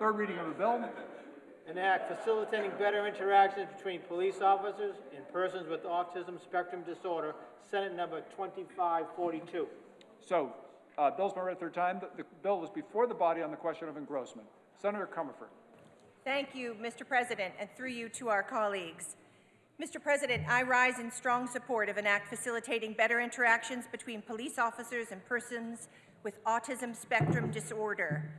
Third reading of the bill. An act facilitating better interactions between police officers and persons with autism spectrum disorder, Senate number 2542. So, bill's been read a third time. The bill is before the body on the question of engrossment. Senator Comerford. Thank you, Mr. President, and through you to our colleagues. Mr. President, I rise in strong support of an act facilitating better interactions between police officers and persons with autism spectrum disorder.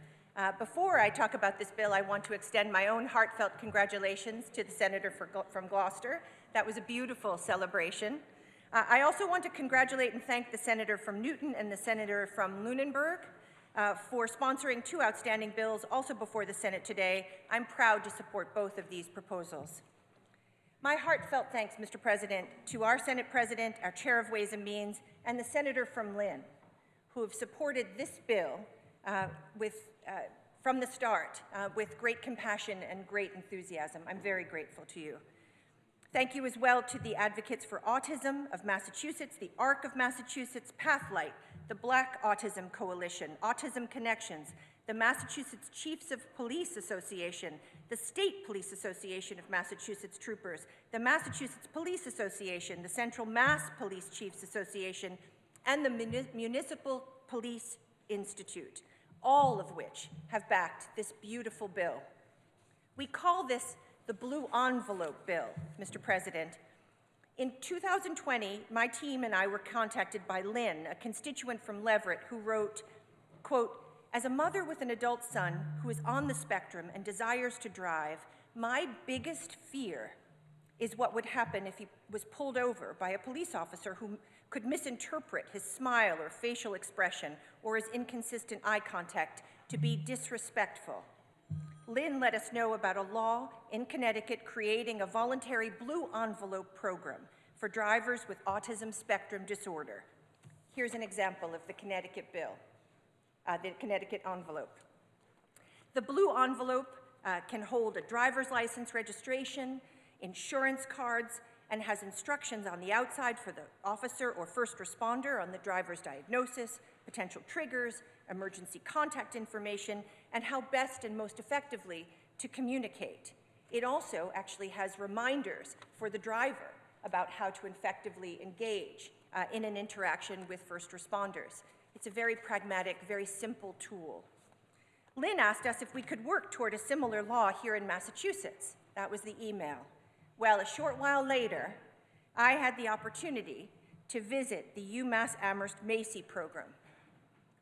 Before I talk about this bill, I want to extend my own heartfelt congratulations to the senator from Gloucester. That was a beautiful celebration. I also want to congratulate and thank the senator from Newton and the senator from Lunenburg for sponsoring two outstanding bills also before the Senate today. I'm proud to support both of these proposals. My heartfelt thanks, Mr. President, to our Senate President, our Chair of Ways and Means, and the senator from Lynn, who have supported this bill from the start with great compassion and great enthusiasm. I'm very grateful to you. Thank you as well to the Advocates for Autism of Massachusetts, the ARC of Massachusetts, Pathlight, the Black Autism Coalition, Autism Connections, the Massachusetts Chiefs of Police Association, the State Police Association of Massachusetts Troopers, the Massachusetts Police Association, the Central Mass Police Chiefs Association, and the Municipal Police Institute, all of which have backed this beautiful bill. We call this the Blue Envelope Bill, Mr. President. In 2020, my team and I were contacted by Lynn, a constituent from Leverett, who wrote, quote, "As a mother with an adult son who is on the spectrum and desires to drive, my biggest fear is what would happen if he was pulled over by a police officer who could misinterpret his smile or facial expression or his inconsistent eye contact to be disrespectful." Lynn let us know about a law in Connecticut creating a voluntary blue envelope program for drivers with autism spectrum disorder. Here's an example of the Connecticut bill, the Connecticut envelope. The blue envelope can hold a driver's license registration, insurance cards, and has instructions on the outside for the officer or first responder on the driver's diagnosis, potential triggers, emergency contact information, and how best and most effectively to communicate. It also actually has reminders for the driver about how to effectively engage in an interaction with first responders. It's a very pragmatic, very simple tool. Lynn asked us if we could work toward a similar law here in Massachusetts. That was the email. Well, a short while later, I had the opportunity to visit the UMass Amherst MACI program,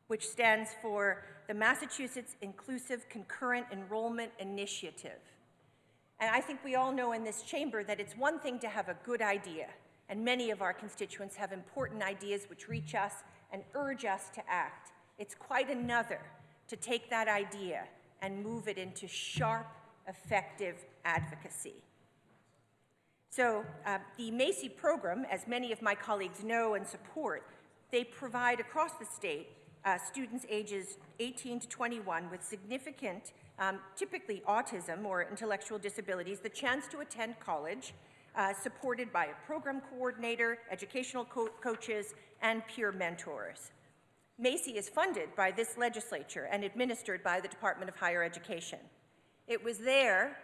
which stands for the Massachusetts Inclusive Concurrent Enrollment Initiative. And I think we all know in this chamber that it's one thing to have a good idea, and many of our constituents have important ideas which reach us and urge us to act. It's quite another to take that idea and move it into sharp, effective advocacy. So the MACI program, as many of my colleagues know and support, they provide across the state students ages 18 to 21 with significant, typically autism or intellectual disabilities, the chance to attend college, supported by a program coordinator, educational coaches, and peer mentors. MACI is funded by this legislature and administered by the Department of Higher Education. It was there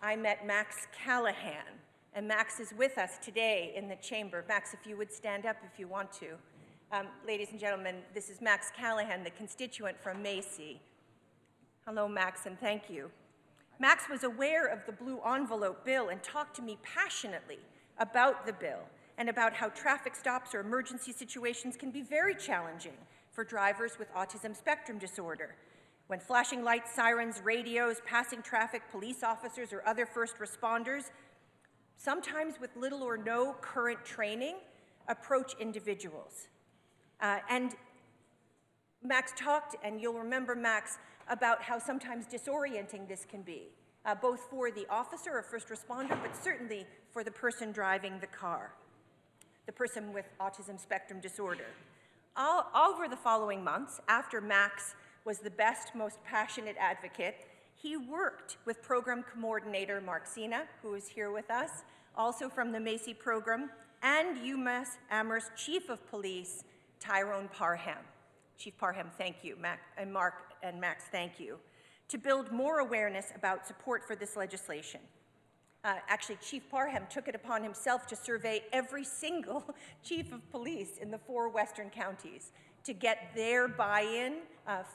I met Max Callahan, and Max is with us today in the chamber. Max, if you would stand up if you want to. Ladies and gentlemen, this is Max Callahan, the constituent from MACI. Hello, Max, and thank you. Max was aware of the blue envelope bill and talked to me passionately about the bill and about how traffic stops or emergency situations can be very challenging for drivers with autism spectrum disorder. When flashing lights, sirens, radios, passing traffic, police officers, or other first responders, sometimes with little or no current training, approach individuals. And Max talked, and you'll remember Max, about how sometimes disorienting this can be, both for the officer or first responder, but certainly for the person driving the car, the person with autism spectrum disorder. Over the following months, after Max was the best, most passionate advocate, he worked with program coordinator Mark Sina, who is here with us, also from the MACI program, and UMass Amherst Chief of Police, Tyrone Parham. Chief Parham, thank you. Mark and Max, thank you. to build more awareness about support for this legislation. Actually, Chief Parham took it upon himself to survey every single chief of police in the 4 western counties to get their buy-in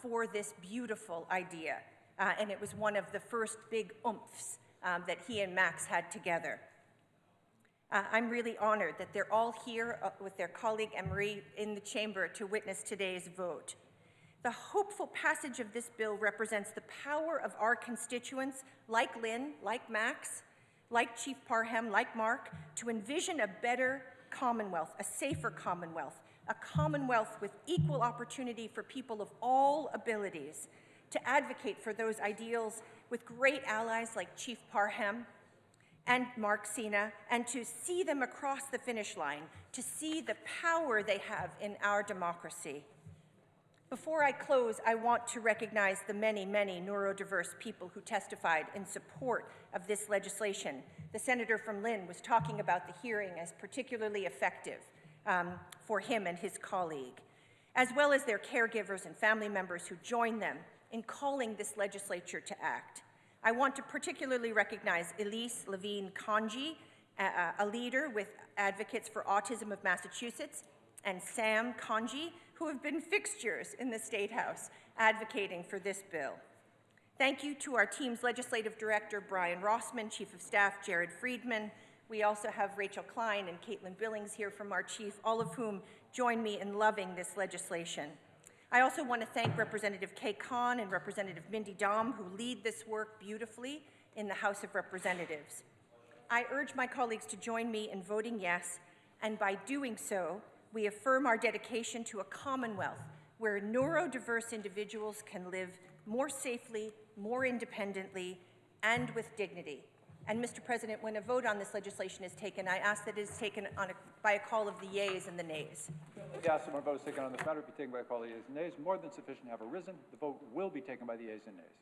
for this beautiful idea. And it was one of the first big oomphes that he and Max had together. I'm really honored that they're all here with their colleague Emery in the chamber to witness today's vote. The hopeful passage of this bill represents the power of our constituents, like Lynn, like Max, like Chief Parham, like Mark, to envision a better Commonwealth, a safer Commonwealth, a Commonwealth with equal opportunity for people of all abilities, to advocate for those ideals with great allies like Chief Parham and Mark Sina, and to see them across the finish line, to see the power they have in our democracy. Before I close, I want to recognize the many, many neurodiverse people who testified in support of this legislation. The senator from Lynn was talking about the hearing as particularly effective for him and his colleague, as well as their caregivers and family members who joined them in calling this legislature to act. I want to particularly recognize Elise Levine-Conji, a leader with Advocates for Autism of Massachusetts, and Sam Conji, who have been fixtures in the State House advocating for this bill. Thank you to our team's legislative director, Brian Rossman, Chief of Staff, Jared Friedman. We also have Rachel Klein and Caitlin Billings here from our chief, all of whom join me in loving this legislation. I also want to thank Representative Kay Kahn and Representative Mindy Dahm, who lead this work beautifully in the House of Representatives. I urge my colleagues to join me in voting yes, and by doing so, we affirm our dedication to a Commonwealth where neurodiverse individuals can live more safely, more independently, and with dignity. And Mr. President, when a vote on this legislation is taken, I ask that it is taken by a call of the yeas and the nays. Yes, when a vote is taken on this matter, it will be taken by a call of the yeas and nays. More than sufficient have arisen. The vote will be taken by the yeas and nays.